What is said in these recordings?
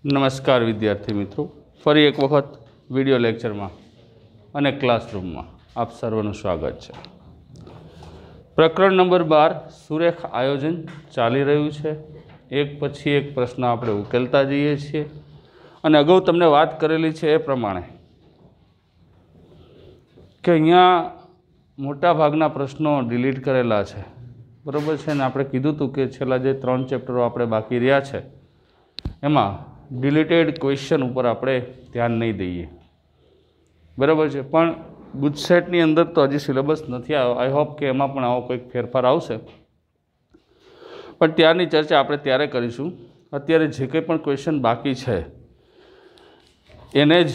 નમસ્કાર વિદ્યાર્થી મિત્રો, ફરી એક વખત વિડિયો લેક્ચરમાં અને ક્લાસરૂમમાં આપ સર્વનું સ્વાગત છે। પ્રકરણ નંબર 12 સુરેખ આયોજન ચાલી રહ્યું છે। એક પછી એક પ્રશ્ન આપણે ઉકેલતા જઈએ છીએ અને અગાઉ તમને વાત કરેલી છે એ પ્રમાણે કે અહીંયા મોટા ભાગના પ્રશ્નો ડિલીટ કરેલા છે, બરાબર છે ને। આપણે કીધું હતું કે છેલ્લા જે 3 ચેપ્ટરો આપણે બાકી રહ્યા છે એમાં ડિલીટેડ ક્વેશ્ચન ઉપર આપણે ધ્યાન નહીં દઈએ, બરાબર છે। પણ ગુજસેટની અંદર તો હજી સિલેબસ નથી આવ્યો, આઈ હોપ કે એમાં પણ આવો કોઈક ફેરફાર આવશે, પણ ત્યારની ચર્ચા આપણે ત્યારે કરીશું। અત્યારે જે કંઈ પણ ક્વેશ્ચન બાકી છે એને જ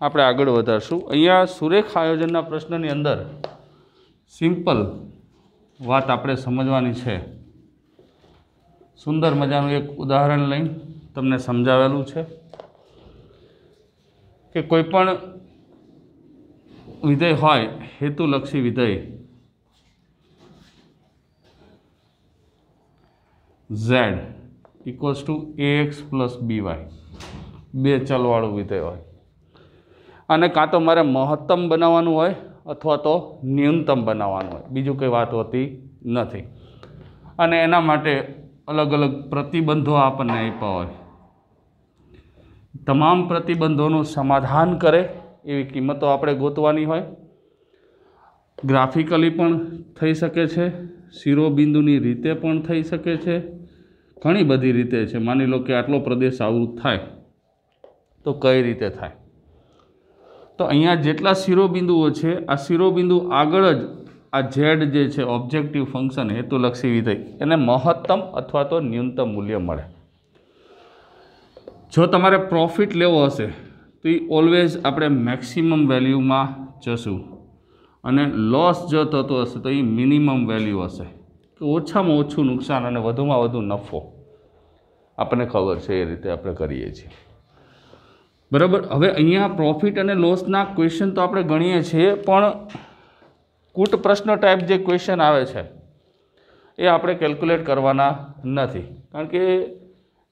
આપણે આગળ વધારશું। અહીંયા સુરેખ આયોજનના પ્રશ્નની અંદર સિમ્પલ વાત આપણે સમજવાની છે। સુંદર મજાનું એક ઉદાહરણ લઈને તમને સમજાવેલું છે કે કોઈ પણ વિધેય હોય, હેતુલક્ષી વિધેય z equals to ax plus by, બે ચલવાળું વિધેય હોય અને કાં તો મારે મહત્તમ બનાવવાનું હોય અથવા તો ન્યૂનતમ બનાવવાનું હોય, બીજું કંઈ વાત હોતી નથી। અને એના માટે અલગ અલગ પ્રતિબંધો આપણને આપ્યા હોય, તમામ પ્રતિબંધોનું સમાધાન કરે એવી કિંમતો આપણે ગોતવાની હોય। ગ્રાફિકલી પણ થઈ શકે છે, શિરોબિંદુની રીતે પણ થઈ શકે છે, ઘણી બધી રીતે છે। માની લો કે આટલો પ્રદેશ આવૃત થાય તો કઈ રીતે થાય, તો અહીંયા જેટલા શિરોબિંદુઓ છે આ શિરોબિંદુ આગળ જ આ ઝેડ જે છે ઓબ્જેક્ટિવ ફંક્શન હેતુલક્ષી વિધેય એને મહત્તમ અથવા તો ન્યૂનતમ મૂલ્ય મળે। જો તમારે પ્રોફિટ લેવો હશે તો એ ઓલવેઝ આપણે મેક્સિમમ વેલ્યુમાં જશું અને લોસ જો થતો હશે તો એ મિનિમમ વેલ્યુ હશે, કે ઓછામાં ઓછું નુકસાન અને વધુમાં વધુ નફો આપણને ખબર છે એ રીતે આપણે કરીએ છીએ, બરાબર। હવે અહીંયા પ્રોફિટ અને લોસના ક્વેશ્ચન તો આપણે ગણીએ છીએ, પણ કૂટ પ્રશ્ન ટાઈપ જે ક્વેશ્ચન આવે છે એ આપણે કેલ્ક્યુલેટ કરવાના નથી, કારણ કે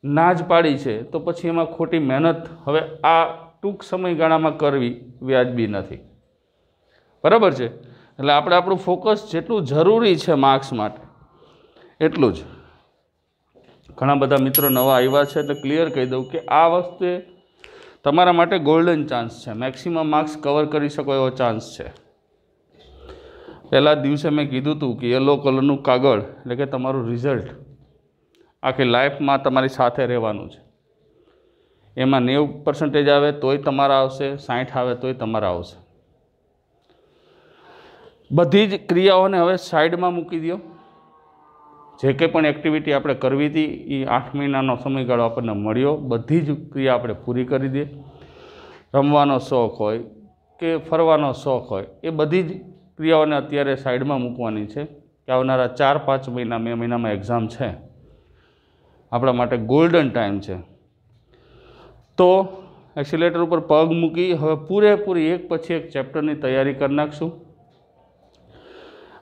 ના જ પાડી છે તો પછી એમાં ખોટી મહેનત હવે આ ટૂંક સમયગાળામાં કરવી વ્યાજબી નથી, બરાબર છે। એટલે આપણે આપણું ફોકસ જેટલું જરૂરી છે માર્ક્સ માટે એટલું જ। ઘણા બધા મિત્રો નવા આવ્યા છે એટલે ક્લિયર કહી દઉં કે આ વખતે તમારા માટે ગોલ્ડન ચાન્સ છે, મેક્સિમમ માર્ક્સ કવર કરી શકો એવો ચાન્સ છે। પહેલા દિવસે મેં કીધું હતું કે યલો કલરનું કાગળ એટલે કે તમારું રિઝલ્ટ આખી લાઈફમાં તમારી સાથે રહેવાનું છે। એમાં 90% આવે તોય તમારા આવશે, 60 આવે તોય તમારા આવશે। બધી જ ક્રિયાઓને હવે સાઈડમાં મૂકી દો, જે કંઈ પણ એક્ટિવિટી આપણે કરવી હતી એ 8 મહિનાનો સમયગાળો આપણને મળ્યો, બધી જ ક્રિયા આપણે પૂરી કરી દઈએ। રમવાનો શોખ હોય કે ફરવાનો શોખ હોય એ બધી જ ક્રિયાઓને અત્યારે સાઈડમાં મૂકવાની છે, કે આવનારા 4-5 મહિના, 2 મહિનામાં એક્ઝામ છે, આપણા માટે ગોલ્ડન ટાઈમ છે। તો એક્સિલેટર ઉપર પગ મૂકી હવે પૂરેપૂરી એક પછી એક ચેપ્ટરની તૈયારી કરી નાખશું।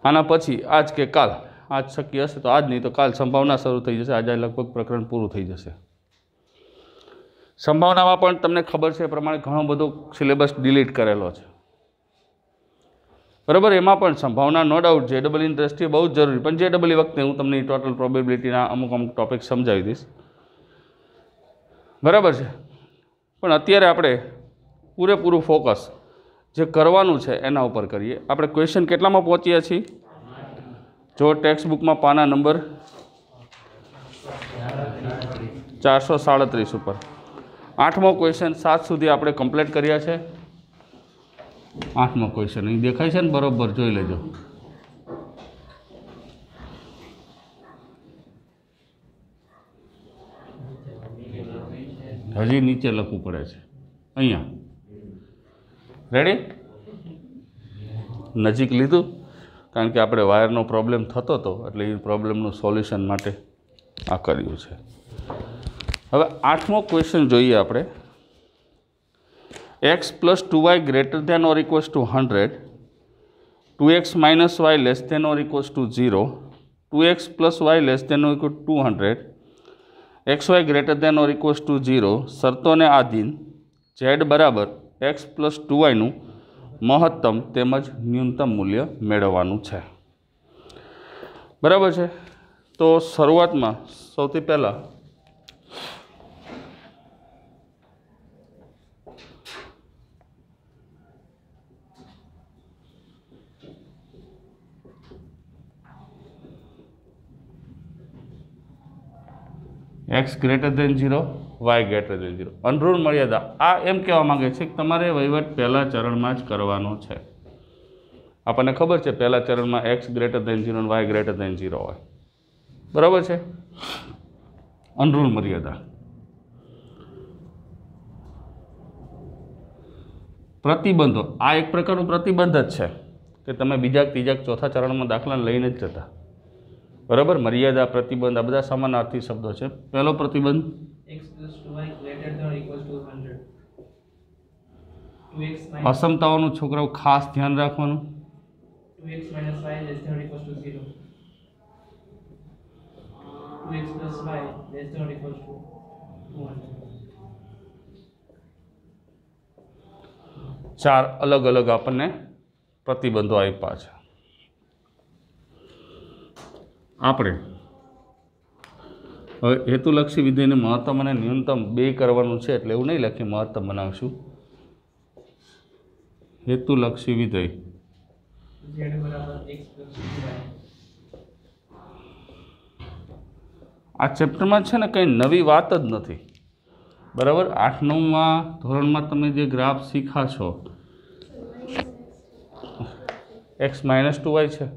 આના પછી આજ કે કાલ, આજ શક્ય હશે તો આજ, નહીં તો કાલ સંભાવના શરૂ થઈ જશે, આજે લગભગ પ્રકરણ પૂરું થઈ જશે। સંભાવનામાં પણ તમને ખબર છે એ પ્રમાણે ઘણો બધો સિલેબસ ડિલીટ કરેલો છે, બરાબર। એમાં પણ સંભાવના નો ડાઉટ જેડબલની દ્રષ્ટિએ બહુ જ જરૂરી, પણ જેડબલની વખતે હું તમને ટોટલ પ્રોબેબિલિટીના અમુક ટોપિક સમજાવી દઈશ, બરાબર છે। પણ અત્યારે આપણે પૂરેપૂરું ફોકસ જે કરવાનું છે એના ઉપર કરીએ। આપણે ક્વેશ્ચન કેટલામાં પહોંચ્યા છીએ? જો ટેક્સ્ટ બુકમાં પાના નંબર 437 ઉપર 8મો ક્વેશ્ચન 7 સુધી આપણે કમ્પ્લીટ કર્યા છે। 8મો ક્વેશ્ચન અહીં દેખાય છે ને, બરોબર જોઈ લેજો। હજી નીચે લખવું પડે છે, અહીંયા રેડી, નજીક લીધું, કારણ કે આપણે વાયરનો પ્રોબ્લેમ થતો હતો એટલે એ પ્રોબ્લેમનું સોલ્યુશન માટે આ કર્યું છે। હવે 8મો ક્વેશ્ચન જોઈએ આપણે। x plus 2y greater than or equals to 100, 2x minus y less than or equals to 0, 2x plus y less than or equal to 200 x y greater than or equals to 0 शर्तों ने आधीन z बराबर x plus 2y महत्तम तेमज न्यूनतम मूल्य मेळववानुं छे। बराबर है। तो शुरुआत में सौथी पहला एक्स ग्रेटर देन 0 वाय ग्रेटर देन 0 अनरूल मर्यादा आ एम कहेवा मांगे छे कि तमारे वहीवट पहला चरण में ज करवानो छे। आपने खबर है पहला चरण में एक्स ग्रेटर देन 0 और वाय ग्रेटर देन 0 होय। बराबर है। अनरूल मर्यादा प्रतिबंधो आ एक प्रकारनो प्रतिबंध ज छे कि तमे बीजा तीजा चौथा चरण में दाखला लईने ज जता। बराबर। मर्यादा प्रतिबंध आ बधा समानार्थी शब्दों है। पहलो प्रतिबंध असमताओं छोकराओ खास ध्यान राखवानुं। चार अलग अलग आपने प्रतिबंधों आप्या छे। आपणे हवे हेतुलक्षी विधेयने महत्तम और न्यूनतम बे करवानुं छे एटले एवुं नहीं लखीए महत्तम बनावशुं। हेतुलक्षी विधेय आ चेप्टर में छे ने कई नवी बात ज नथी। बराबर। 8-9 धोरण में तमे जे ग्राफ शीखा छो एक्स माइनस 2y है।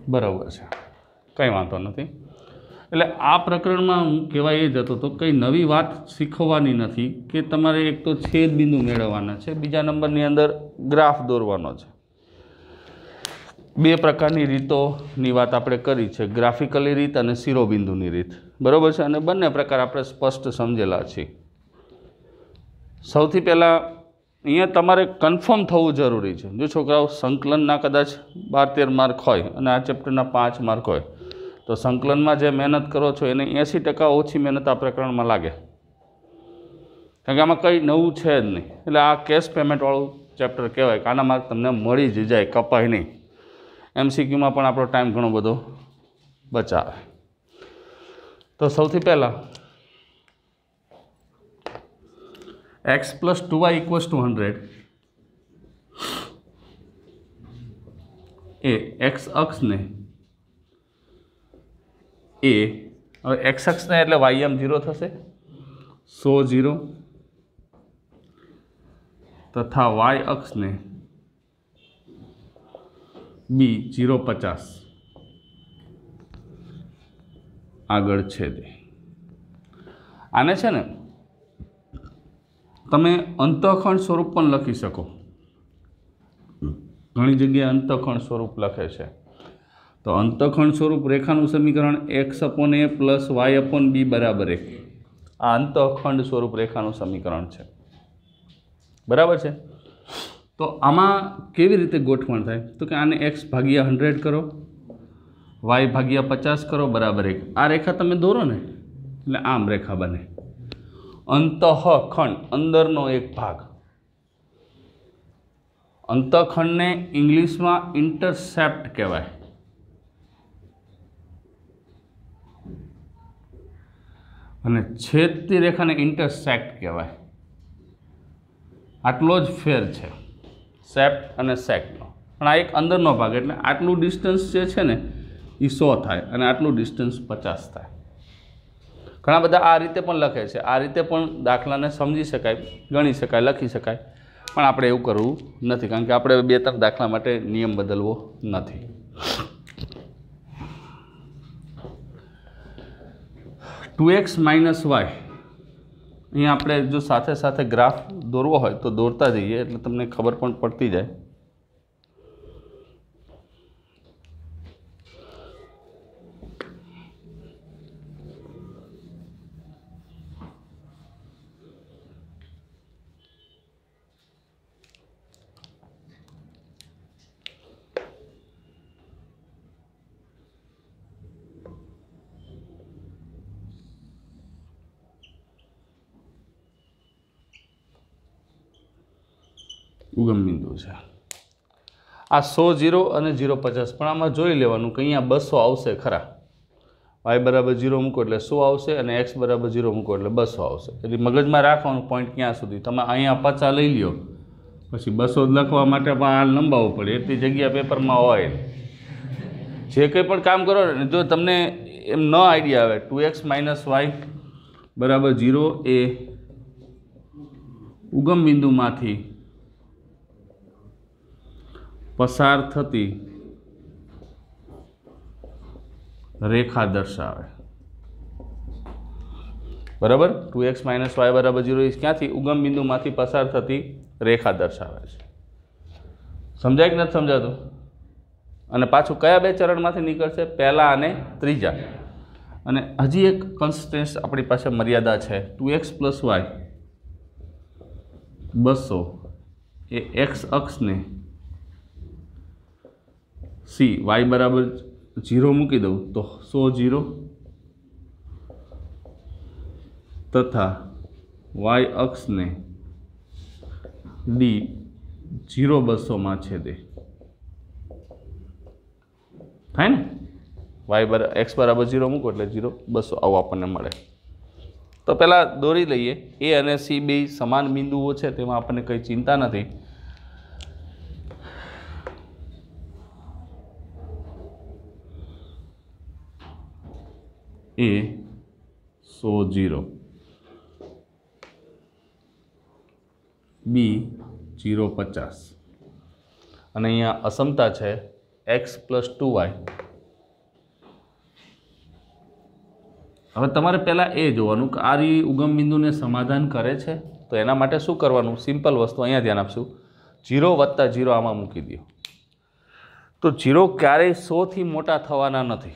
बराबर है। कई वांधो नहीं। एटले आ प्रकरण में हूँ कहेवा ए जतो तो कई नवी बात शीखवानी नहीं कि तमारे एक तो छेद बिंदु मेळववाना छे, बीजा नंबरनी अंदर ग्राफ दौरवानो छे। बे प्रकारनी रीतोनी वात आपणे करी छे, ग्राफिकली रीत अने शिरोबिंदुनी रीत। बराबर है। अने बंने प्रकार आपणे स्पष्ट समझेला छे। सौथी पहला अहींया तमारे कन्फर्म थवुं जरूरी है। जो छोकराओ संकलनना कदाच 12-13 मार्क होय अने आ चेप्टरना 5 मार्क होय तो संकलन में जे मेहनत करो छो एने 80% ओછી मेहनत आ प्रकरण में लागे, कारण के आमां कई नवुं छे ज नहीं। एटले आ केश पेमेंट वाळुं चेप्टर कहेवाय के आना मार्क तमने मळी ज जाय, कपाय नहीं। एमसीक्यू में पण आपणो टाइम घणो बधो बचावे। तो सौथी पहला x plus 2y equals to 100 ए एक्स अक्ष ने ए और एक्स अक्ष ने एटले वाय एम 0 थशे 100 0 तथा वाय अक्ष ने बी 0 50 आगळ छेदे। आने छे ने तमे अंतःखंड स्वरूप पण लखी शको। घणी जग्याए अंतःखंड स्वरूप लखे छे। तो अंतःखंड स्वरूप रेखानुं समीकरण x/a प्लस y/b बराबर 1 आ अंतःखंड स्वरूप रेखानुं समीकरण छे। बराबर है। तो आमां केवी रीते गोठवण थाय तो कि आने x भाग्या 100 करो, y भाग्या 50 करो बराबर 1। आ रेखा तमे दोरो ने एटले आम रेखा बने। अंतःखंड अंदरनो एक भाग। अंतःखंड ने इंग्लिश में इंटरसेप्ट कहेवाय। अने छेदती रेखा ने इंटरसेक्ट कहेवाय। आटलो ज फेर छे सेप्ट अने सेक्टनो। पण आ एक अंदरनो भाग एटले आटलू डिस्टन्स जे छे ने ई 100 थाय अने आटलू डिस्टन्स 50 थाय। घणा बधा आ रीते पण लखे छे। आ रीते पण दाखलाने समजी शकाय, गणी शकाय, लखी शकाय, पण आपणे एवुं करवुं नथी, कारण के आपणे 2-3 दाखला माटे नियम बदलवो नथी। 2x माइनस वाय अहीं आपणे जो साथे साथे ग्राफ दौरवो होय तो दौरता जईए एटले तमने खबर पण पड़ती जाय। ઉગમ બિંદુ છે આ 100 0 અને 0 50 પણ આમાં જોઈ લેવાનું કે અહીંયા 200 આવશે ખરા y બરાબર 0 મૂકો એટલે 100 આવશે અને x બરાબર 0 મૂકો એટલે 200 આવશે એટલે મગજમાં રાખવાનું પોઈન્ટ ક્યાં સુધી તમે અહીંયા 50 લઈ લ્યો પછી 200 લખવા માટે પણ આ લંબાવવું પડે એટલી જગ્યા પેપરમાં હોય જે કંઈ પણ કામ કરો ને જો તમને એમ ન આઈડિયા આવે 2x - y બરાબર 0 એ ઉગમ બિંદુમાંથી પસાર થતી રેખા દર્શાવે બરાબર 2x - y બરાબર 0 એ ક્યાંથી ઉગમ બિંદુમાંથી પસાર થતી રેખા દર્શાવે છે સમજાય કે નથી સમજાતું અને પાછું કયા બે ચરણમાંથી નીકળશે પહેલા અને ત્રીજા અને હજી એક કન્સ્ટન્સ આપણી પાસે મર્યાદા છે 2x + y 200 એ x અક્ષને c y બરાબર 0 મૂકી દઉં તો 100 0 તથા y અક્ષને d 0 200 માં છેદે થાય ને x બરાબર 0 મૂકો એટલે 0 200 આવું આપણને મળે તો પહેલાં દોરી લઈએ a અને c બે સમાન બિંદુઓ છે તેમાં આપણને કંઈ ચિંતા નથી a 100 0 b 0 50 અને અહીંયા અસમતા છે x + 2y હવે તમારે પહેલાં એ જોવાનું કે આ રી ઉગમ બિંદુને સમાધાન કરે છે તો એના માટે શું કરવાનું સિમ્પલ વસ્તુ અહીંયા ધ્યાન આપશું 0 + 0 આમાં મૂકી દો તો 0 ક્યારેય 100 થી મોટા થવાના નથી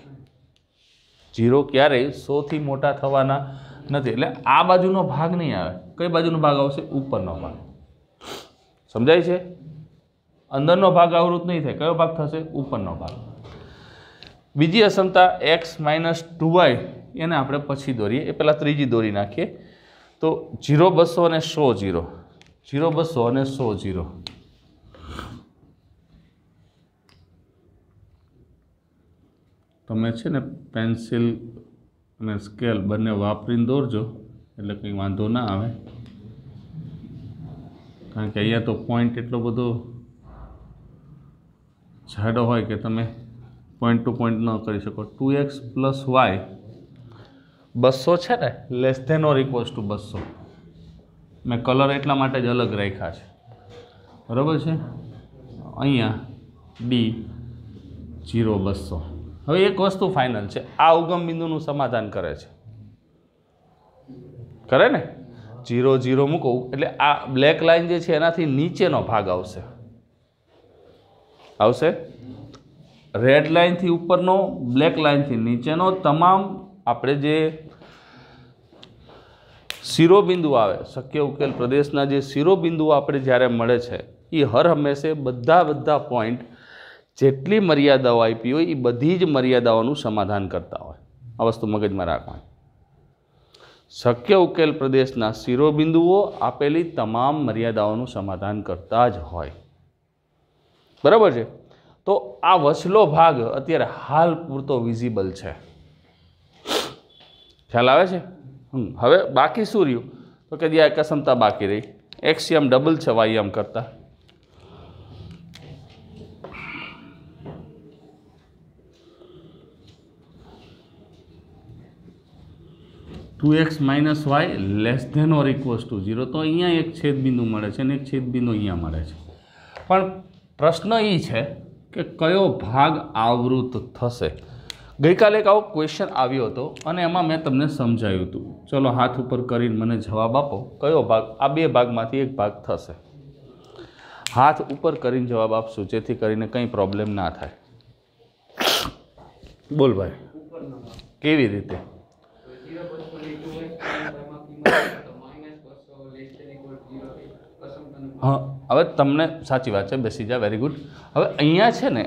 0 ક્યારેય 100 થી મોટા થવાના નથી એટલે આ બાજુનો ભાગ નહીં આવે કઈ બાજુનો ભાગ આવશે ઉપરનો ભાગ સમજાય છે અંદરનો ભાગ આવૃત નહીં થાય કયો ભાગ થશે ઉપરનો ભાગ બીજી અસમતા x - 2y એને આપણે પછી દોરીએ એ પહેલાં ત્રીજી દોરી નાખીએ તો 0 200 અને 100 0 0 200 અને 100 0 તમે છે ને પેન્સિલ અને સ્કેલ બંને વાપરીને દોરજો એટલે કંઈ વાંધો ના આવે કારણ કે અહીંયા તો પોઈન્ટ એટલો બધો જાડો હોય કે તમે પોઈન્ટ ટુ પોઈન્ટ ન કરી શકો 2x + y 200 છે ને << 200 મેં કલર એટલા માટે જ અલગ રાખ્યા છે બરાબર છે અહીંયા d 0 200 હવે એક વસ્તુ ફાઇનલ છે આ ઉગમ બિંદુનું સમાધાન કરે છે કરે ને 0 0 મૂકો એટલે આ બ્લેક લાઇન જે છે એનાથી નીચેનો ભાગ આવશે આવશે રેડ લાઇનથી ઉપરનો બ્લેક લાઇનથી નીચેનો તમામ આપણે જે શિરોબિંદુ આવે શક્ય ઉકેલ પ્રદેશના જે શિરોબિંદુઓ આપણે જ્યારે મળે છે એ હર હંમેશે બધા પોઈન્ટ જેટલી મર્યાદાઓ આપી હોય એ બધી જ મર્યાદાઓનું સમાધાન કરતા હોય આ વસ્તુ મગજમાં રાખવાની શક્ય ઉકેલ પ્રદેશના શિરોબિંદુઓ આપેલી તમામ મર્યાદાઓનું સમાધાન કરતા જ હોય બરાબર છે તો આ વચલો ભાગ અત્યારે હાલ પૂરતો વિઝિબલ છે ખ્યાલ આવે છે હવે બાકી શું રહ્યું તો કે આ એક અસમતા બાકી રહી એક્સિયમ ડબલ છે વાયમ કરતા (2x - y << 0 તો અહીંયા એક છેદબિંદુ મળે છે અને એક છેદબિંદુ અહીંયા મળે છે પણ પ્રશ્ન એ છે કે કયો ભાગ આવૃત થશે ગઈકાલે એક આવો ક્વેશ્ચન આવ્યો હતો અને એમાં મેં તમને સમજાવ્યું હતું ચલો હાથ ઉપર કરીને મને જવાબ આપો કયો ભાગ આ બે ભાગમાંથી એક ભાગ થશે હાથ ઉપર કરીને જવાબ આપશું જેથી કરીને કંઈ પ્રોબ્લેમ ના થાય બોલ ભાઈ કેવી રીતે હા હવે તમને સાચી વાત છે બેસી જા વેરી ગુડ હવે અહીંયા છે ને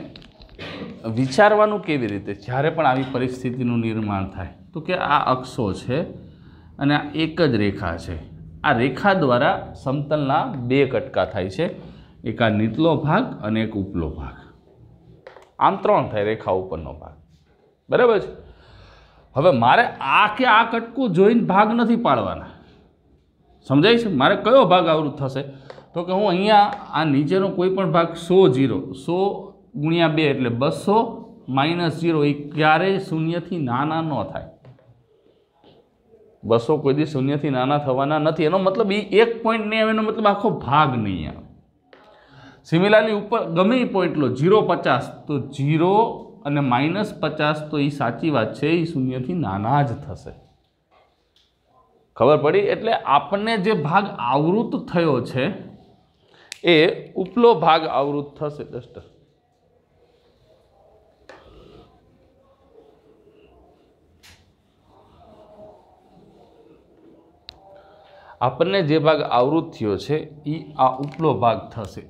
વિચારવાનું કેવી રીતે જ્યારે પણ આવી પરિસ્થિતિનું નિર્માણ થાય તો કે આ અક્ષો છે અને આ એક જ રેખા છે આ રેખા દ્વારા સમતલના બે કટકા થાય છે एक आ नीचलो भाग अने एक उपलो भाग, आम 3 थाय रेखा उपरनो भाग। बराबर छे। हवे मारे आ के आ कटकું જોઈને भाग नहीं पाड़वाना। समझाय छे? मारे कयो भाग आवृत थशे तो कि हूँ अहींया आ नीचेनो कोईपण भाग 100 0 100 × 2 એટલે 200 - 0 એ क्यारेय शून्यथी नाना न थाय। 200 कोई दी शून्यथी नाना थवाना नथी। एनो मतलब ई एक पॉइंट नहीं आवे, एनो मतलब आखो भाग नहीं आवे। सिमिलरली ऊपर गमे ई पॉइंट लो 0 50 तो 0 અને -50 तो ई साची वात छे, ई शून्यथी नाना ज थशे। खबर पड़ी? एटले आपने जे भाग आवृत थयो छे ए उपलो भाग आवृत थशे। डस्टर आपने जे भाग आवृत थयो छे ई आ उपलो भाग थशे।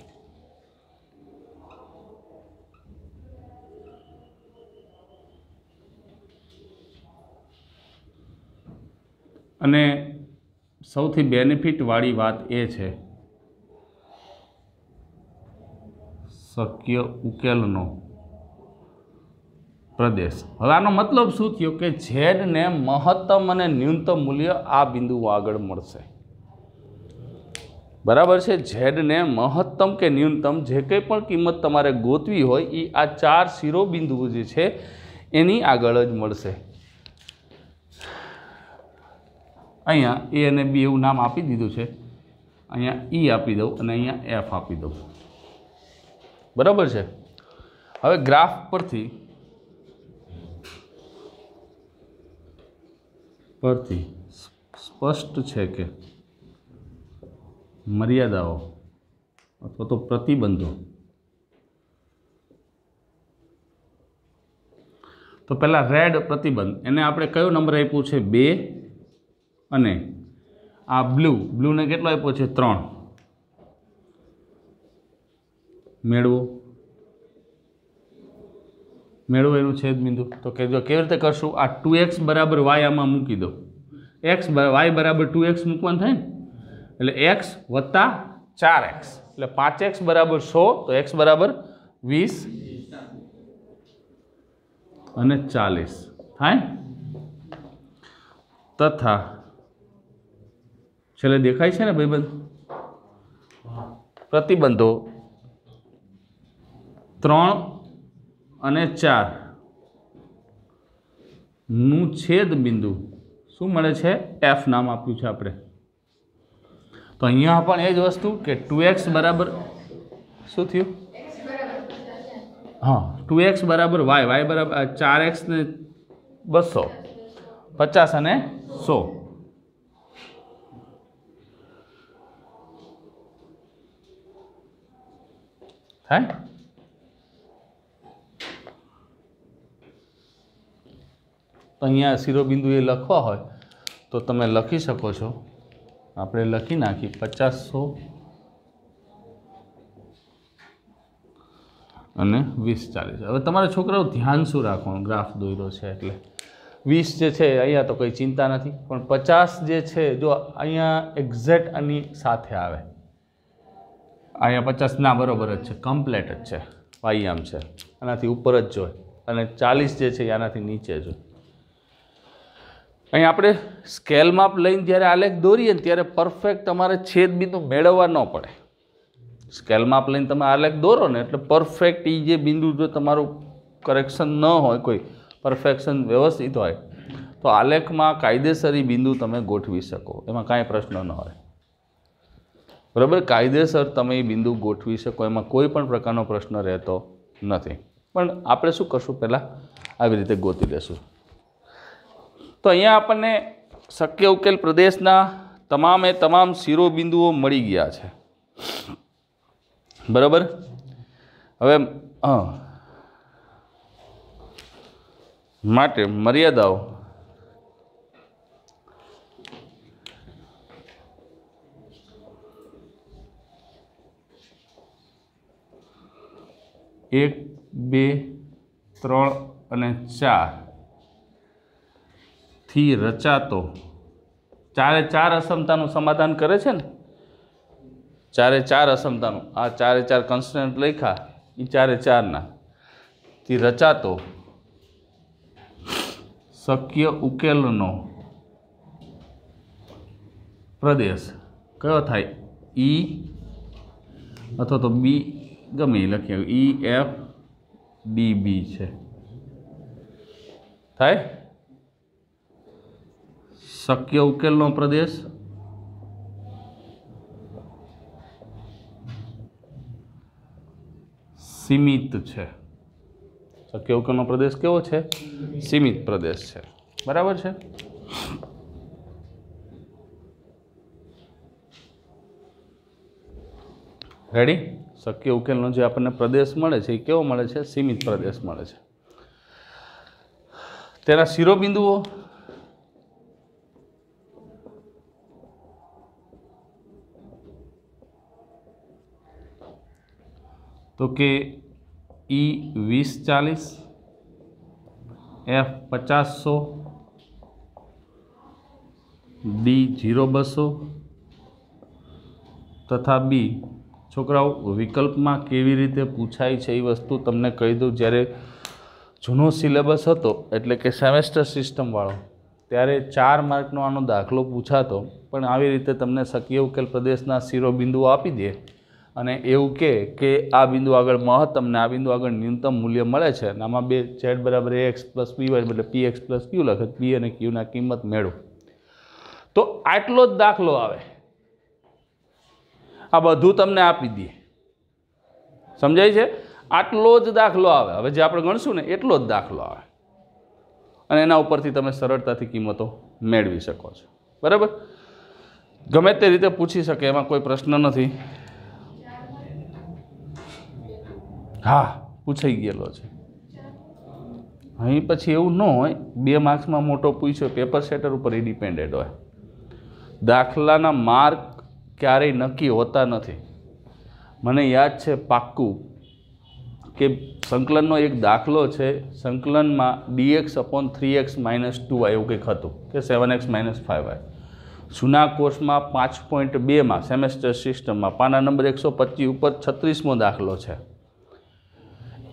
अने सौथी बेनिफिट वाली बात ए छे शक्य उकेलनो प्रदेश। हवे आनो मतलब शुं थयो कि झेड ने महत्तम अने न्यूनतम मूल्य आ बिंदु आगळ मळशे। बराबर छे। झेड ने महत्तम के न्यूनतम जे कंई पण किंमत तमारे गोतवी होय ई आ 4 शिरोबिंदुओ जे छे एनी आगळ ज मळशे। अहींया ए अने बी एवुं नाम आपी दीधुं छे, अहींया ई आपी दऊं अने अहींया एफ आपी दऊं। बराबर छे। हवे ग्राफ परथी स्पष्ट छे के मर्यादाओ अथवा तो प्रतिबंधों, तो पहला रेड प्रतिबंध एने आपणे कयो नंबर आप्यो छे 2 अने आ ब्लू ने केटलो आप्यो छे 3 मेळवो एनुं छेदबिंदु। तो के जो केवी रीते करशुं आ 2x बराबर y आमां मूकी दो, x y बराबर 2x मूकवानुं थाय ने एटले x वत्ता 4x एटले 5x बराबर 100 तो x बराबर 20 अने 40 थाय। तथा छेल्ले देखाय छे ने भाईबंध प्रतिबंधो 3 અને 4 નું છેદ બિંદુ શું મળે છે? એફ નામ આપ્યું છે આપણે। તો અહીંયા પણ એ જ વસ્તુ કે 2x બરાબર શું થયું? હા 2x બરાબર y બરાબર 4x ને 200 50 અને 100 થાય। तो अहींया शिरोबिंदु ए लखवा होय तो तमे लखी शको छो। आपणे लखी नाखी 50 100 અને 20 40। હવે તમારા છોકરાઓ ધ્યાન શું રાખવાનું, ગ્રાફ દોર્યો છે એટલે 20 જે છે અહીંયા તો કોઈ ચિંતા નથી, પણ 50 જે છે જો અહીંયા એક્ઝેક્ટ આની સાથે આવે, અહીંયા 50 ના બરોબર જ છે, કમ્પ્લેટ જ છે, વાયામ છે, આનાથી ઉપર જ જોઈએ, અને 40 જે છે એ આનાથી નીચે જોઈએ। અહીં આપણે સ્કેલ માપ લઈને જ્યારે આલેખ દોરીએ ને ત્યારે પરફેક્ટ તમારે છેદબિંદુ મેળવવા ન પડે। સ્કેલ માપ લઈને તમે આલેખ દોરો ને એટલે પરફેક્ટ એ જે બિંદુ જો તમારું કરેક્શન ન હોય, કોઈ પરફેક્શન વ્યવસ્થિત હોય તો આલેખમાં કાયદેસર એ બિંદુ તમે ગોઠવી શકો, એમાં કાંઈ પ્રશ્ન ન હોય। બરાબર, કાયદેસર તમે એ બિંદુ ગોઠવી શકો, એમાં કોઈ પણ પ્રકારનો પ્રશ્ન રહેતો નથી। પણ આપણે શું કરશું, પહેલાં આવી રીતે ગોતી લેશું। તો અહીંયા આપણને શક્ય ઉકેલ પ્રદેશના તમામે તમામ શિરોબિંદુઓ મળી ગયા છે। બરાબર, હવે માટે મર્યાદાઓ એક, બે, 3 અને 4 થી રચાતો 4 અસમતાનું સમાધાન કરે છે ને, चारे चार असमतानुं आ चारे चार कन्स्टન્ટ लख्या ए चारे चारना थी रचातो शक्य उकेलनो प्रदेश कयो थाय ई अथवा तो बी गमे लखीए ई एफ डी बी छे थाय शक्य उकेलनो प्रदेश सीमित है। शक्य उकेलनो प्रदेश केवो छे? सीमित प्रदेश है। बराबर है। रेडी? शक्य उकेलनो जे आपने प्रदेश मळे छे केवो मळे छे? सीमित प्रदेश मळे छे। तेना शिरोबिंदुओ तो के ई 20-40, एफ 50-100, डी 0-200 तथा बी छोकराओ विकल्प में केवी रीते पूछाय छे ए वस्तु तमने कही दूँ। ज्यारे जूनो सिलेबस हतो एटले के सेमेस्टर सिस्टम वाळो त्यारे 4 मार्कनो आनो दाखलो पूछातो, पण आवी रीते तमने शक्य उकेल प्रदेशना शिरोबिंदुओ आपी दे અને એવું કે આ બિંદુ આગળ મહત્તમ ને આ બિંદુ આગળ ન્યૂનતમ મૂલ્ય મળે છે અને આમાં બે z બરાબર ax પ્લસ by એટલે px પ્લસ q લખે p અને q ના કિંમત મેળવો તો આટલો જ દાખલો આવે। આ બધું તમને આપી દે, સમજાય છે? આટલો જ દાખલો આવે। હવે જે આપણે ગણશું ને એટલો જ દાખલો આવે અને એના ઉપરથી તમે સરળતાથી કિંમતો મેળવી શકો છો। બરાબર? ગમે તે રીતે પૂછી શકે, એમાં કોઈ પ્રશ્ન નથી। हाँ पूछाई गયેલો છે। અહીં પછી એવું ન હોય 2 માર્ક્સમાં મોટો પૂછ્યો પેપર સેટર ઉપર એ ડિપેન્ડેડ હોય। દાખલાના માર્ક ક્યારેય નક્કી હોતા નથી। મને યાદ છે પાક્કું કે સંકલનનો એક દાખલો છે, સંકલનમાં dx/3x - 2y એવું કંઈક હતું કે 7x - 5y। જૂના કોર્સમાં 5.2માં સેમેસ્ટર સિસ્ટમમાં પાના નંબર 125 ઉપર 36મો દાખલો છે।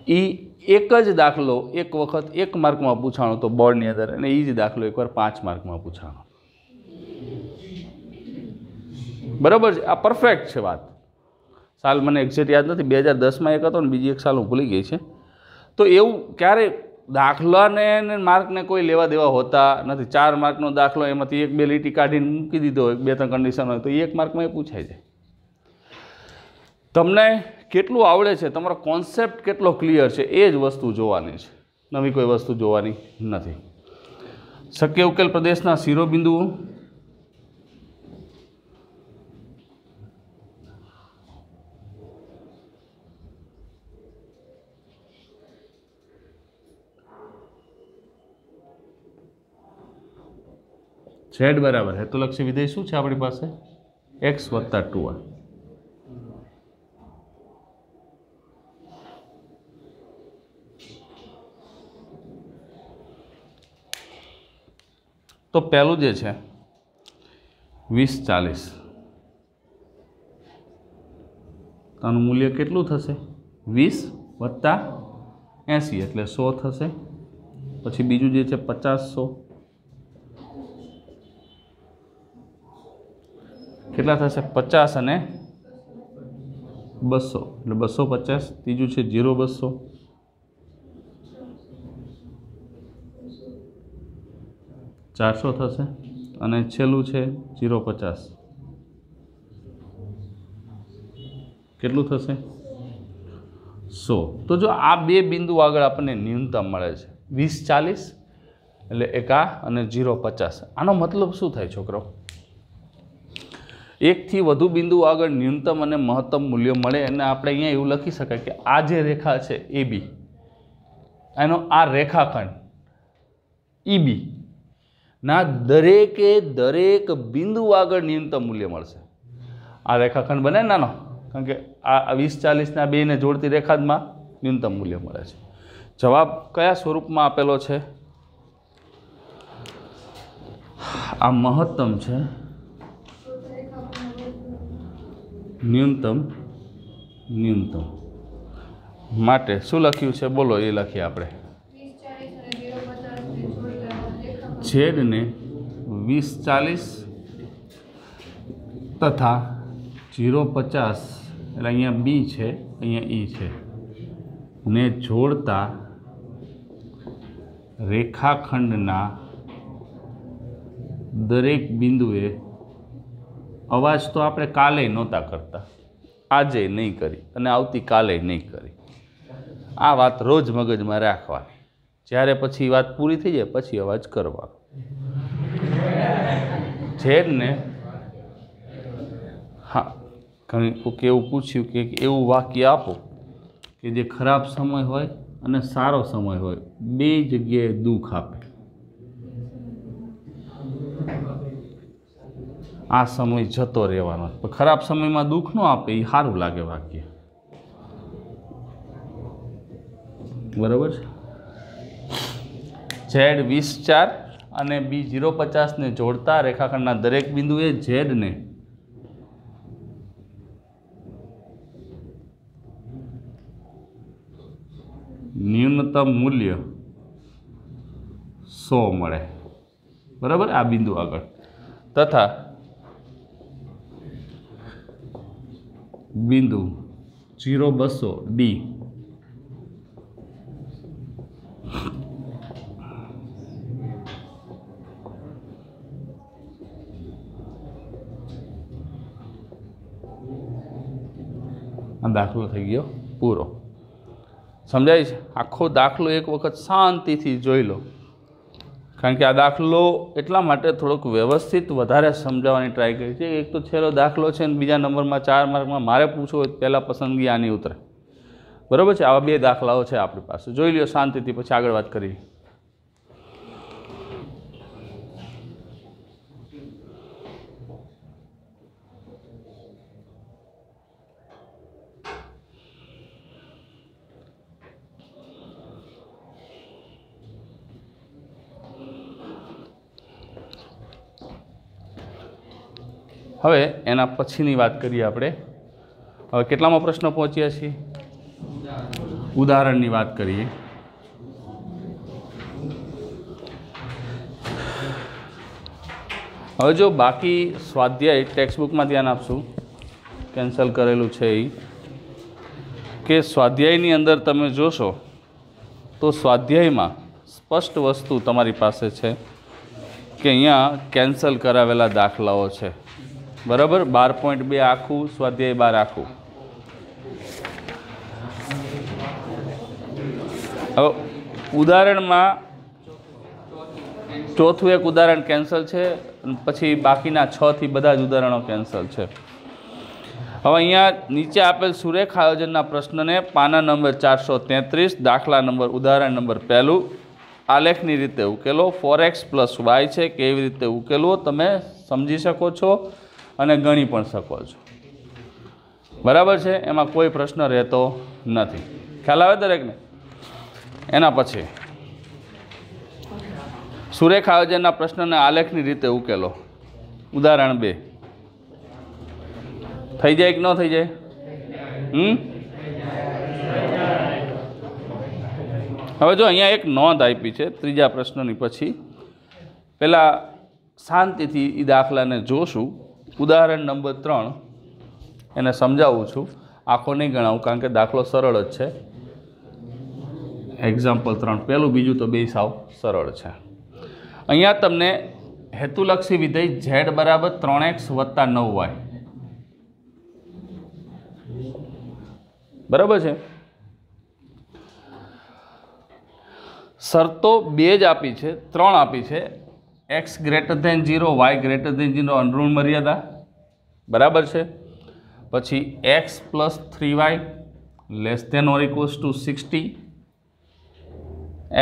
એ એક જ દાખલો એક વખત 1 માર્કમાં પૂછાણો તો બોર્ડની અંદર, અને એ જ દાખલો એકવાર 5 માર્કમાં પૂછાણો। બરાબર છે? આ પરફેક્ટ છે વાત। સાલ મને એક્ઝેક્ટ યાદ નથી, 2010માં એક હતો ને બીજી એક સાલ હું ભૂલી ગઈ છે। તો એવું ક્યારે દાખલાને માર્કને કોઈ લેવા દેવા હોતા નથી। 4 માર્કનો દાખલો એમાંથી 1-2 લીટી કાઢીને મૂકી દીધો હોય, 2-3 કન્ડિશન હોય તો 1 માર્કમાં એ પૂછાઈ જાય। તમને કેટલું આવડે છે, તમારો કોન્સેપ્ટ કેટલો ક્લિયર છે એ જ વસ્તુ જોવાની છે, નવી કોઈ વસ્તુ જોવાની નથી। શક્ય ઉકેલ પ્રદેશના શિરોબિંદુઓ z બરાબર હેતુલક્ષી વિધેય શું છે આપણી પાસે? x + 2y। तो पहलू जे छे 20-40 तानु मूल्य केटलू थशे? 20 + 80 એટલે 100 थशे। पछी बीजू जे छे 50-100 केटला थशे? 50 અને 200 એટલે 250। तीजू छे 0-200 400 થશે અને છેલ્લું છે 0-50 કેટલું થશે? 100। તો જો આ બે બિંદુ આગળ આપણને ન્યૂનતમ મળે છે 20-40 એટલે એક આ અને 0-50। આનો મતલબ શું થાય છોકરો? એકથી વધુ બિંદુ આગળ ન્યૂનતમ અને મહત્તમ મૂલ્ય મળે અને આપણે અહીંયા એવું લખી શકાય કે આ જે રેખા છે AB, એનો આ રેખાખંડ EB ના દરેકે દરેક બિંદુ આગળ ન્યૂનતમ મૂલ્ય મળશે। આ રેખાખંડ બને નાનો, કારણ કે આ 20-40ના બેને જોડતી રેખામાં ન્યૂનતમ મૂલ્ય મળે છે। જવાબ કયા સ્વરૂપમાં આપેલો છે? આ મહત્તમ છે, ન્યૂનતમ માટે શું લખ્યું છે બોલો, એ લખીએ આપણે। ઝેડને 20-40 તથા 0-50 એટલે અહીંયા બી છે, અહીંયા ઈ છે ને જોડતા રેખાખંડના દરેક બિંદુએ, અવાજ તો આપણે કાલે નહોતા કરતા, આજે નહીં કરી અને આવતીકાલે નહીં કરી। આ વાત રોજ મગજમાં રાખવાની, જ્યારે પછી વાત પૂરી થઈ જાય પછી અવાજ કરવાનો। ઝેડને હા ઘણી એવું પૂછ્યું કે એવું વાક્ય આપો કે જે ખરાબ સમય હોય અને સારો સમય હોય બે જગ્યાએ દુઃખ આપે। આ સમય જતો રહેવાનો, પણ ખરાબ સમયમાં દુઃખ ન આપે એ સારું લાગે વાક્ય, બરાબર છે। ઝેડ 20-4 અને બી 0-50 ને જોડતા રેખાખંડના દરેક બિંદુએ ઝેડને ન્યૂનતમ મૂલ્ય 100 મળે, બરાબર, આ બિંદુ આગળ, તથા બિંદુ 0-200 ડી આ દાખલો થઈ ગયો પૂરો। સમજાય છે? આખો દાખલો એક વખત શાંતિથી જોઈ લો, કારણ કે આ દાખલો એટલા માટે થોડોક વ્યવસ્થિત વધારે સમજાવવાની ટ્રાય કરી છે। એક તો છેલ્લો દાખલો છે ને બીજા નંબરમાં 4 માર્કમાં મારે પૂછવું હોય પહેલાં પસંદગી આની ઉતરે, બરાબર છે। આવા 2 દાખલાઓ છે આપણી પાસે, જોઈ લ્યો શાંતિથી, પછી આગળ વાત કરીએ। હવે એના પછીની વાત કરીએ આપણે। હવે કેટલામાં પ્રશ્ન પહોંચ્યા છીએ? ઉદાહરણની વાત કરીએ। હવે જો બાકી સ્વાધ્યાય ટેક્સ્ટબુકમાં ધ્યાન આપશું, કેન્સલ કરેલું છે એ કે સ્વાધ્યાયની અંદર તમે જોશો તો સ્વાધ્યાયમાં સ્પષ્ટ વસ્તુ તમારી પાસે છે કે અહીંયા કેન્સલ કરાવેલા દાખલાઓ છે, બરાબર। 12.2 આખું, સ્વાધ્યાય 12 આખું। હવે ઉદાહરણમાં ચોથું એક ઉદાહરણ કેન્સલ છે, પછી બાકીના 6 થી બધા જ ઉદાહરણો કેન્સલ છે। હવે અહીંયા નીચે આપેલ સુરેખ આયોજનના પ્રશ્નને પાના નંબર 433 દાખલા નંબર ઉદાહરણ નંબર 1 આલેખની રીતે ઉકેલો। 4x + y છે, કેવી રીતે ઉકેલવો તમે સમજી શકો છો અને ગણી પણ શકો છો, બરાબર છે। એમાં કોઈ પ્રશ્ન રહેતો નથી, ખ્યાલ આવે દરેકને? એના પછી સુરેખ આયોજનના પ્રશ્નને આલેખની રીતે ઉકેલો, ઉદાહરણ 2 થઈ જાય કે ન થઈ જાય? હવે જો અહીંયા એક નોંધ આપી છે ત્રીજા પ્રશ્નની પછી, પહેલાં શાંતિથી એ દાખલાને જોશું। ઉદાહરણ નંબર 3 એને સમજાવું છું, આખો નહીં ગણાવું કારણ કે દાખલો સરળ જ છે। એક્ઝામ્પલ 3 પહેલું બીજું તો બે સાવ સરળ છે। અહીંયા તમને હેતુલક્ષી વિધેય z = 3x + 9y, બરાબર છે। શરતો 2 જ આપી છે, 3 આપી છે। x > 0, y > 0 અનઋણ મર્યાદા, બરાબર છે। પછી x + 3y <= 60,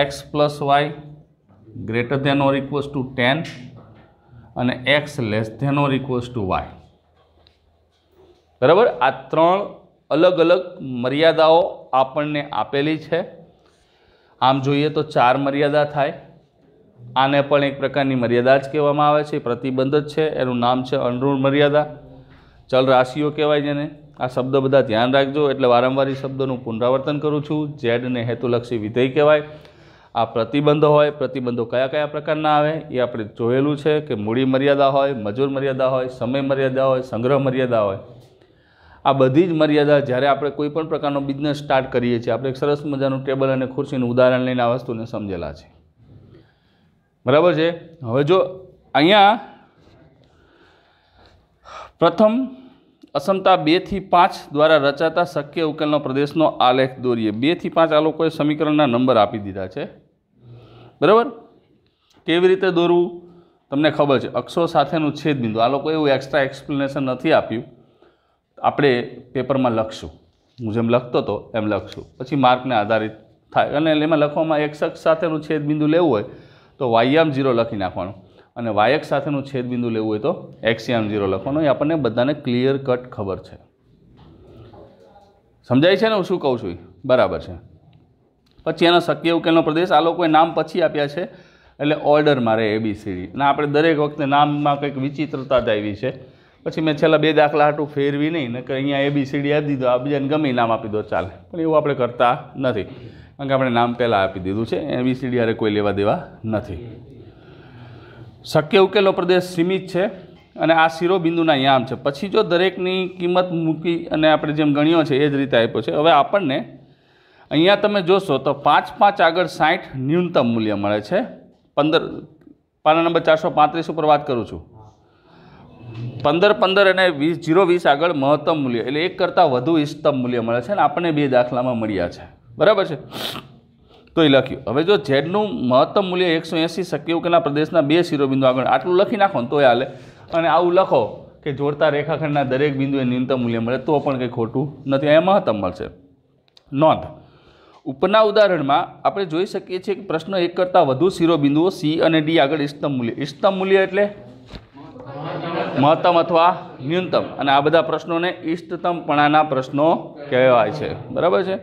x + y > 10 અને x <= y, બરાબર। આ 3 અલગ અલગ મર્યાદાઓ આપણને આપેલી છે। આમ જોઈએ તો 4 મર્યાદા થાય, આને પણ એક પ્રકારની મર્યાદા જ કહેવામાં આવે છે, પ્રતિબંધ જ છે, એનું નામ છે અનઋણ મર્યાદા। ચલ રાશિઓ કહેવાય જેને. આ શબ્દ બધા ધ્યાન રાખજો, એટલે વારંવાર એ શબ્દોનું પુનરાવર્તન કરું છું. ઝેડને હેતુલક્ષી વિધેય કહેવાય. આ પ્રતિબંધો હોય, પ્રતિબંધો કયા કયા પ્રકારના આવે એ આપણે જોયેલું છે કે મૂડી મર્યાદા હોય, મજૂર મર્યાદા હોય, સમય મર્યાદા હોય, સંગ્રહ મર્યાદા હોય. આ બધી જ મર્યાદા જ્યારે આપણે કોઈ પણ પ્રકારનો બિઝનેસ સ્ટાર્ટ કરીએ છીએ, આપણે એક સરસ મજાનું ટેબલ અને ખુરશીનું ઉદાહરણ લઈને આ વસ્તુને સમજેલા છે. બરાબર છે. હવે જો અહીંયા પ્રથમ અસમતા 2 થી 5 દ્વારા રચાતા શક્ય ઉકેલનો પ્રદેશનો આલેખ દોરીએ. 2 થી 5 આ લોકોએ સમીકરણના નંબર આપી દીધા છે. બરાબર. કેવી રીતે દોરવું તમને ખબર છે. અક્ષો સાથેનું છેદબિંદુ. આ લોકો એવું એક્સ્ટ્રા એક્સપ્લેનેશન નથી આપ્યું, આપણે પેપરમાં લખશું. હું જેમ લખતો હતો એમ લખશું, પછી માર્કને આધારિત થાય. અને એમાં લખવામાં એક્સ અક્ષ સાથેનું છેદબિંદુ લેવું હોય તો વાયયામ 0 લખી નાખવાનું, અને વાયક સાથેનું છેદબિંદુ લેવું હોય તો એક્સયામ 0 લખવાનું. એ આપણને બધાને ક્લિયર કટ ખબર છે. સમજાય છે ને હું શું કહું છું? બરાબર છે. પછી એનો શક્ય ઉકેલનો પ્રદેશ આ લોકોએ નામ પછી આપ્યા છે, એટલે ઓર્ડરમાં રહે ABCD. અને આપણે દરેક વખતે નામમાં કંઈક વિચિત્રતા જ આવી છે. પછી મેં છેલ્લા 2 દાખલા હાટું ફેરવી નહીં ને કે અહીંયા ABCD આપી દીધો, આ બીજાને ગમે નામ આપી દો ચાલે, પણ એવું આપણે કરતા નથી, કારણ કે આપણે નામ પહેલાં આપી દીધું છે. ABCD હારે કોઈ લેવા દેવા નથી. શક્ય ઉકેલનો પ્રદેશ સીમિત છે અને આ શિરોબિંદુના યામ છે. પછી જો દરેકની કિંમત મૂકી અને આપણે જેમ ગણ્યો છે એ જ રીતે આપ્યો છે. હવે આપણને અહીંયા તમે જોશો તો 5 5 આગળ 60 ન્યૂનતમ મૂલ્ય મળે છે. 15 પાના નંબર 435 ઉપર વાત કરું છું. 15 15 અને 20 0 20 આગળ મહત્તમ મૂલ્ય, એટલે એક કરતાં વધુ ઇષ્ટતમ મૂલ્ય મળે છે, અને આપણને 2 દાખલામાં મળ્યા છે. બરાબર છે. તો એ લખ્યું. હવે જો ઝેડનું મહત્તમ મૂલ્ય 180 શક્ય ઉકેલના પ્રદેશના 2 શિરોબિંદુ આગળ આટલું લખી નાખો ને તોય હાલે. અને આવું લખો કે જોડતા રેખાખંડના દરેક બિંદુએ ન્યૂનતમ મૂલ્ય મળે તો પણ કંઈ ખોટું નથી, અહીંયા મહત્તમ મળશે. નોંધ: ઉપરના ઉદાહરણમાં આપણે જોઈ શકીએ છીએ કે પ્રશ્ન એક કરતાં વધુ શિરોબિંદુઓ C અને D આગળ ઇષ્ટતમ મૂલ્ય. ઇષ્ટતમ મૂલ્ય એટલે મહત્તમ અથવા ન્યૂનતમ, અને આ બધા પ્રશ્નોને ઇષ્ટતમપણાના પ્રશ્નો કહેવાય છે. બરાબર છે.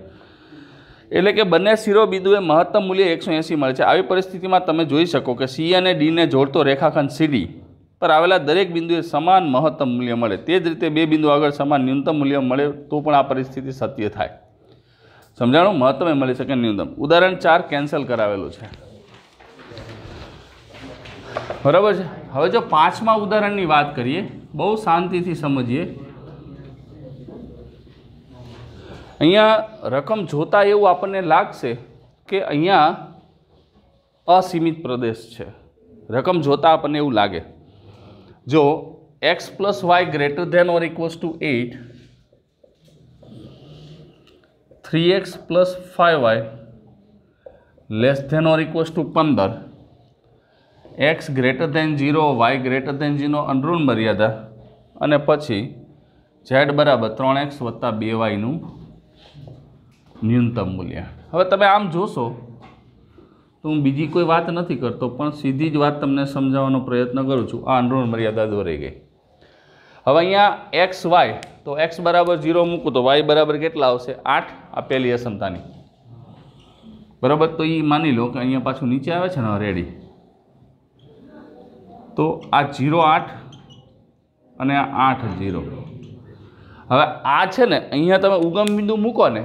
એટલે કે બંને શિરોબિંદુએ મહત્તમ મૂલ્ય 180 મળે છે. આવી પરિસ્થિતિમાં તમે જોઈ શકો કે C અને D ને જોડતો રેખાખંડ CD પર આવેલા દરેક બિંદુએ સમાન મહત્તમ મૂલ્ય મળે. તે જ રીતે 2 બિંદુ આગળ સમાન ન્યૂનતમ મૂલ્ય મળે તો પણ આ પરિસ્થિતિ સત્ય થાય. સમજાણું? મહત્તમ મળી શકે, ન્યૂનતમ. ઉદાહરણ 4 કેન્સલ કરાવેલું છે. બરાબર છે. હવે જો 5મા ઉદાહરણની વાત કરીએ, બહુ શાંતિથી સમજીએ. અહીંયા રકમ જોતા એવું આપણને લાગશે કે અહીંયા અસીમિત પ્રદેશ છે. રકમ જોતા આપણને એવું લાગે. જો x + y ≥ 8, 3x + 5y <= 15, x > 0 y > 0 અંદરૂણ મર્યાદા, અને પછી z = 3x + 2y નું ન્યૂનતમ મૂલ્ય. હવે તમે આમ જોશો તો હું બીજી કોઈ વાત નથી કરતો, પણ સીધી જ વાત તમને સમજાવવાનો પ્રયત્ન કરું છું. આ અંદરૂણ મર્યાદા દોરાઈ ગઈ. હવે અહીંયા x y, તો x = 0 મૂકું તો y બરાબર કેટલા આવશે? 8. આ પહેલી અસમતાની. બરાબર. તો એ માની લો કે અહીંયા પાછું નીચે આવે છે ને રેડી, તો આ 0 8 અને આ 8 0. હવે આ છે ને અહીંયા તમે ઉગમ બિંદુ મૂકો ને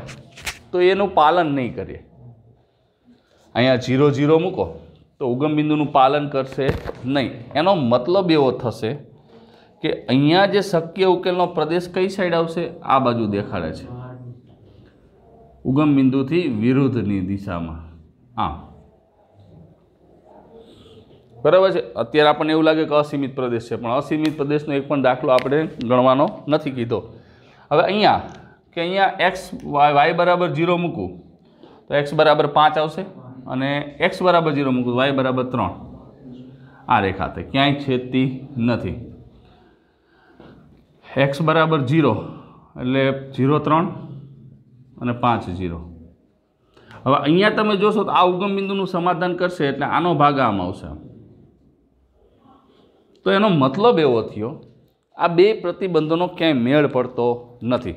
તો એનું પાલન નહીં કરીએ. અહીંયા 0 0 મૂકો તો ઉગમ બિંદુનું પાલન કરશે નહીં. એનો મતલબ એવો થશે કે અહીંયા જે શક્ય ઉકેલનો પ્રદેશ કઈ સાઈડ આવશે? આ બાજુ દેખાડે છે, ઉગમ બિંદુથી વિરુદ્ધની દિશામાં. આમ. બરાબર છે. અત્યારે આપણને એવું લાગે કે અસીમિત પ્રદેશ છે, પણ અસીમિત પ્રદેશનો એક પણ દાખલો આપણે ગણવાનો નથી કીધો. હવે અહીંયા કે અહીંયા x y બરાબર 0 મૂકું તો x બરાબર 5 આવશે, અને x બરાબર 0 મૂકું તો y બરાબર 3. આ રેખા તે ક્યાંય છેદતી નથી. x બરાબર 0 એટલે 0 3 અને 5 0. હવે અહીંયા તમે જોશો તો આ ઉગમ બિંદુનું સમાધાન કરશે એટલે આનો ભાગ આમ આવશે. તો એનો મતલબ એવો થયો આ બે પ્રતિબંધોનો ક્યાંય મેળ પડતો નથી.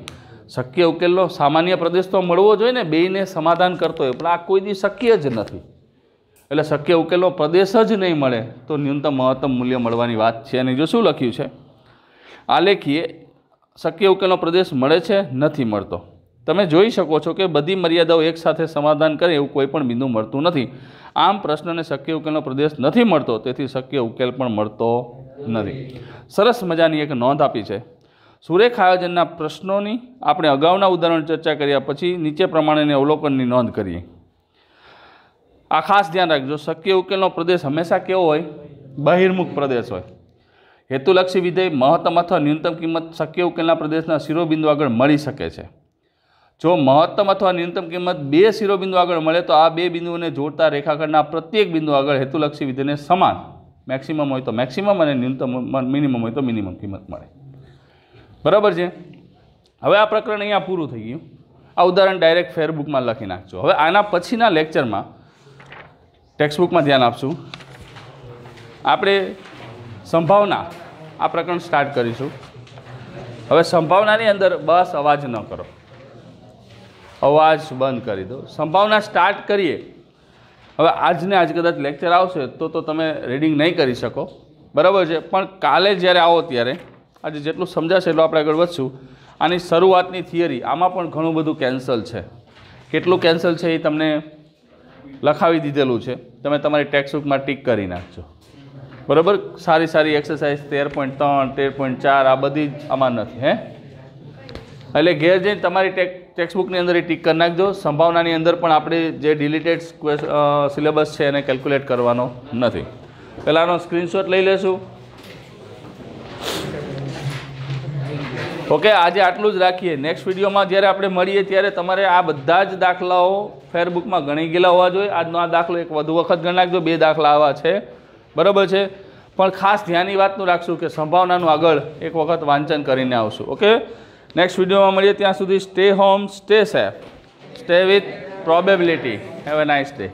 શક્ય ઉકેલનો સામાન્ય પ્રદેશ તો મળવો જોઈએ ને, બેયને સમાધાન કરતો હોય, પણ આ કોઈ દી શક્ય જ નથી. એટલે શક્ય ઉકેલનો પ્રદેશ જ નહીં મળે તો ન્યૂનતમ મહત્તમ મૂલ્ય મળવાની વાત છે. અને જો શું લખ્યું છે આલેખીય શક્ય ઉકેલનો પ્રદેશ મળે છે, નથી મળતો. તમે જોઈ શકો છો કે બધી મર્યાદાઓ એકસાથે સમાધાન કરે એવું કોઈ પણ બિંદુ મળતું નથી. આમ પ્રશ્નને શક્ય ઉકેલનો પ્રદેશ નથી મળતો, તેથી શક્ય ઉકેલ પણ મળતો નથી. સરસ મજાની એક નોંધ આપી છે. સુરેખ આયોજનના પ્રશ્નોની આપણે અગાઉના ઉદાહરણ ચર્ચા કર્યા પછી નીચે પ્રમાણેની અવલોકનની નોંધ કરીએ. આ ખાસ ધ્યાન રાખજો, શક્ય ઉકેલનો પ્રદેશ હંમેશા કેવો હોય? બહિર્મુખ પ્રદેશ હોય. હેતુલક્ષી વિધેય મહત્તમ અથવા ન્યૂનતમ કિંમત શક્ય ઉકેલના પ્રદેશના શિરોબિંદુ આગળ મળી શકે છે. જો મહત્તમ અથવા ન્યૂનતમ કિંમત બે શિરોબિંદુ આગળ મળે તો આ બે બિંદુઓને જોડતા રેખાખંડના પ્રત્યેક બિંદુ આગળ હેતુલક્ષી વિધેયને સમાન મેક્સિમમ હોય તો મેક્સિમમ અને ન્યૂનતમ મિનિમમ હોય તો મિનિમમ કિંમત મળે. બરાબર છે. હવે આ પ્રકરણ અહીંયા પૂરું થઈ ગયું. આ ઉદાહરણ ડાયરેક્ટ ફેરબુકમાં લખી નાખજો. હવે આના પછીના લેક્ચરમાં ટેક્સ્ટબુકમાં ધ્યાન આપશું. આપણે સંભાવના આ પ્રકરણ સ્ટાર્ટ કરીશું. હવે સંભાવનાની અંદર બસ અવાજ ન કરો, અવાજ બંધ કરી દો. સંભાવના સ્ટાર્ટ કરીએ. હવે આજને આજ કદાચ લેક્ચર આવશે તો તમે રીડિંગ નહીં કરી શકો, બરાબર છે. પણ કાલે જ્યારે આવો ત્યારે આજે જેટલું સમજાશે એટલું આપણે આગળ વધશું. આની શરૂઆતની થિયરી આમાં પણ ઘણું બધું કેન્સલ છે. કેટલું કેન્સલ છે એ તમને લખાવી દીધેલું છે, તમે તમારી ટેક્સ્ટબુકમાં ટીક કરી નાખજો. બરાબર. સારી સારી એક્સરસાઇઝ 13.3 13.4 આ બધી જ આમાં નથી. એટલે ઘેર જઈને તમારી ટેક્સ્ટબુકની અંદર એ ટીક કરી નાખજો. સંભાવનાની અંદર પણ આપણે જે ડિલીટેડ સિલેબસ છે એને કેલ્ક્યુલેટ કરવાનો નથી. પહેલાંનો સ્ક્રીનશોટ લઈ લેશું. ઓકે, આજે આટલું જ રાખીએ. નેક્સ્ટ વિડીયોમાં જ્યારે આપણે મળીએ ત્યારે તમારે આ બધા જ દાખલાઓ ફેરબુકમાં ગણી ગયેલા હોવા જોઈએ. આજનો આ દાખલો એક વધુ વખત ગણી નાખજો. 2 દાખલા આવા છે, બરાબર છે. પણ ખાસ ધ્યાનની વાતનું રાખશું કે સંભાવનાનું આગળ એક વખત વાંચન કરીને આવશું. ઓકે, નેક્સ્ટ વિડીયોમાં મળીએ. ત્યાં સુધી stay home, stay safe, stay with probability. Have a nice day.